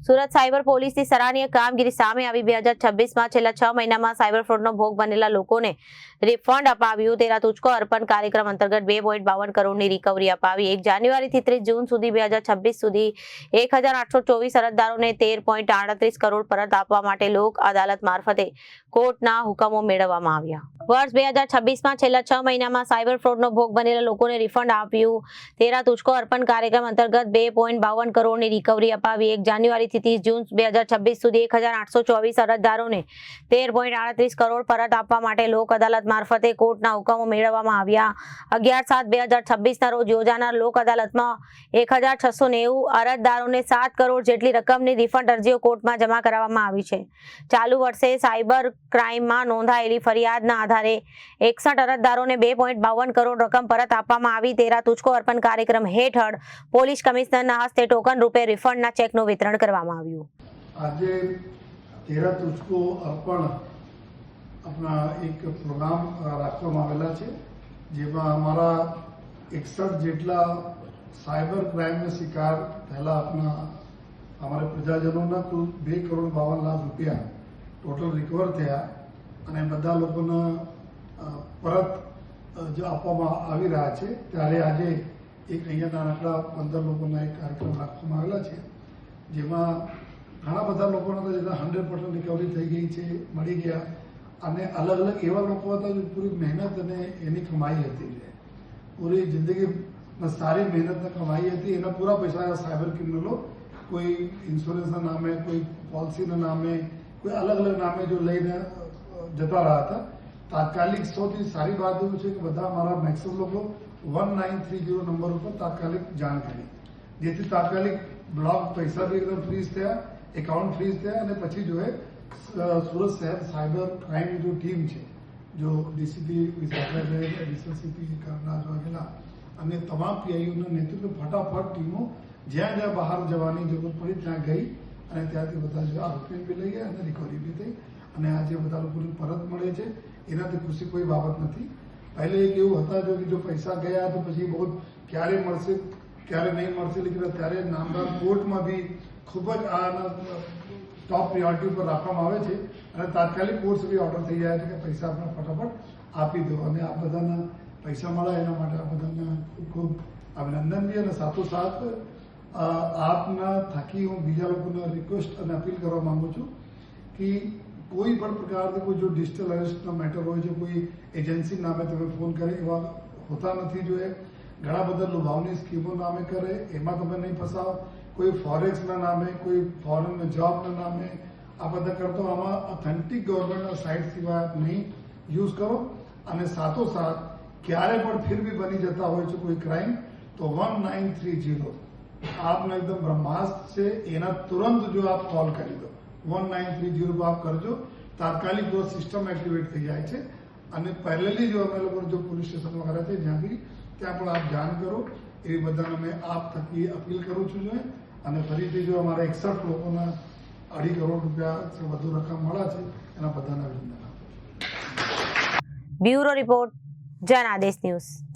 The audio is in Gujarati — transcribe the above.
સુરત સાયબર પોલીસની સરાહનીય કામગીરી સામે આવી 2026માં છેલ્લા 6 મહિનામાં સાયબર ફ્રોડનો ભોગ બનેલા લોકોને રિફંડ અપાવ્યું। તેરા તુझको અર્પણ કાર્યક્રમ અંતર્ગત 2.52 કરોડની રિકવરી અપાવી। 1 જાન્યુઆરીથી 30 જૂન સુધી 2026 સુધી 1824 અરજદારોને 13.38 કરોડ પરત આપવા માટે લોક અદાલત મારફતે કોર્ટના હુકમો મેળવવામાં આવ્યા। વર્ષ 2026માં છેલ્લા 6 મહિનામાં સાયબર ફ્રોડનો ભોગ બનેલા લોકોને રિફંડ આપ્યું। તેરા તુझको અર્પણ કાર્યક્રમ અંતર્ગત 2.52 કરોડની રિકવરી અપાવી। 1 જાન્યુઆરીથી 30 જૂન 2026 સુધી 1824 અરજદારોને 13.38 કરોડ પરત આપવા માટે લોક અદાલત મારફતે કોર્ટના હુકમો મેળવવામાં આવ્યા। 11/7/2026ના રોજ યોજાનાર લોક અદાલતમાં 1690 અરજદારોને 7 કરોડ જેટલી રકમની રિફંડ અરજીઓ કોર્ટમાં જમા કરાવવામાં આવી છે। ચાલુ વર્ષે સાયબર ક્રાઇમમાં નોંધાયેલી ફરિયાદના આધારે 61 અરજદારોને 2.52 કરોડ રકમ પરત આપવામાં આવી। તેરા તુझको અર્પણ કાર્યક્રમ હેઠળ પોલીસ કમિશનરના હસ્તે ટોકન રૂપે રિફંડના ચેકનું વિતરણ કરવામાં આવ્યું। આજે તેરા તુझको અર્પણ આપણા એક પ્રોગ્રામ રાખવામાં આવેલા છે, જેમાં અમારા 61 જેટલા સાયબર ક્રાઇમનો શિકાર થયેલા અમારા પ્રજાજનોના કુલ 2.52 લાખ રૂપિયા ટોટલ રિકવર થયા અને બધા લોકોને પરત જો આપવામાં આવી રહ્યા છે। ત્યારે આજે એક અહીંયા નાનકડા 15 લોકોના એક કાર્યક્રમ રાખવામાં આવેલા છે, જેમાં ઘણા બધા લોકોના તો જેના 100% રિકવરી થઈ ગઈ છે, મળી ગયા, અને અલગ અલગ એવા લોકો હતા જે પૂરી મહેનત અને એની કમાઈ હતી, પૂરી જિંદગીમાં સારી મહેનતને કમાઈ હતી, એના પૂરા પૈસા સાયબર ક્રિમિનલો કોઈ ઇન્સ્યોરન્સના નામે, કોઈ પોલિસીના નામે, કોઈ અલગ અલગ નામે જો લઈને જતા રહ્યા હતા। તાત્કાલિક સૌથી સારી વાત એવું છે કે બધા અમારા મેક્સિમમ લોકો 1930 નંબર ઉપર તાત્કાલિક જાણ કરી, જેથી તાત્કાલિક બ્લોક પૈસા બી એકદમ ફ્રીઝ થયા, એકાઉન્ટ ફ્રીઝ થયા, અને પછી જો સુરત શહેર સાયબર ક્રાઇમની જો ટીમ છે, જો ડીસીપી વિશાખાબેન, એડિશનલ સીપી કરનાજ વાઘેલા અને તમામ પીઆઈઓના નેતૃત્વ ફટાફટ ટીમો જ્યાં જ્યાં બહાર જવાની જરૂર પડી ત્યાં ગઈ અને ત્યાંથી બધા જો આરોપીને બી લઈ ગયા અને રિકવરી બી થઈ, અને આજે બધા લોકોને પરત મળે છે, એનાથી ખુશી કોઈ બાબત નથી। પહેલે એક એવું હતા જો કે જો પૈસા ગયા તો પછી બહુ ક્યારે મળશે ક્યારે નહીં મળશે, લેકિન ત્યારે નામદાર કોર્ટમાં બી ખૂબ જ આના ટોપ પ્રિયોરિટી ઉપર રાખવામાં આવે છે, અને તાત્કાલિક કોર્ટ સુધી ઓર્ડર થઈ જાય છે કે પૈસા આપણે ફટાફટ આપી દો, અને આ બધાના પૈસા મળે એના માટે આ બધાને ખૂબ ખૂબ અભિનંદન બી। અને સાથોસાથ આપના થકી હું બીજા લોકોને રિક્વેસ્ટ અને અપીલ કરવા માંગુ છું કે કોઈ પણ પ્રકારની કોઈ જો ડિજિટલ અરેસ્ટનો મેટર હોય છે, કોઈ એજન્સી નામે તમે ફોન કરે એવા હોતા નથી જોઈએ। ઘણા બધા લુભાવની સ્કીમો નામે કરે, એમાં તમે નહીં ફસાવો। કોઈ ફોરેક્સના નામે, કોઈ ફોરેન જોબના નામે આ બધા કરતો આમાં ઓથેન્ટિક ગવર્મેન્ટના સાઇટ સિવાય નહીં યુઝ કરો। અને સાથોસાથ ક્યારે પણ ફિર બી બની જતા હોય છે કોઈ ક્રાઇમ તો 1930 આપને એકદમ બ્રહ્માસ્ત્ર છે, એના તુરંત જો આપ કોલ કરી દો 1930 પર આપ કરજો, તાત્કાલિક જો સિસ્ટમ એક્ટિવેટ થઈ જાય છે। અને પહેલેથી જો અમે લોકો જો પોલીસ સ્ટેશનમાં કર્યા છે જ્યાં બી ત્યાં પણ આપ જાણ કરો, એવી બધાને અમે આપ થકી અપીલ કરું છું જોઈએ। અને ફરીથી જો અમારા 61 લોકોના 2.5 કરોડ રૂપિયા વધુ રકમ મળ્યા છે એના બધાને અભિનંદન આપું છું। બ્યુરો રિપોર્ટ, જન આદેશ ન્યૂઝ।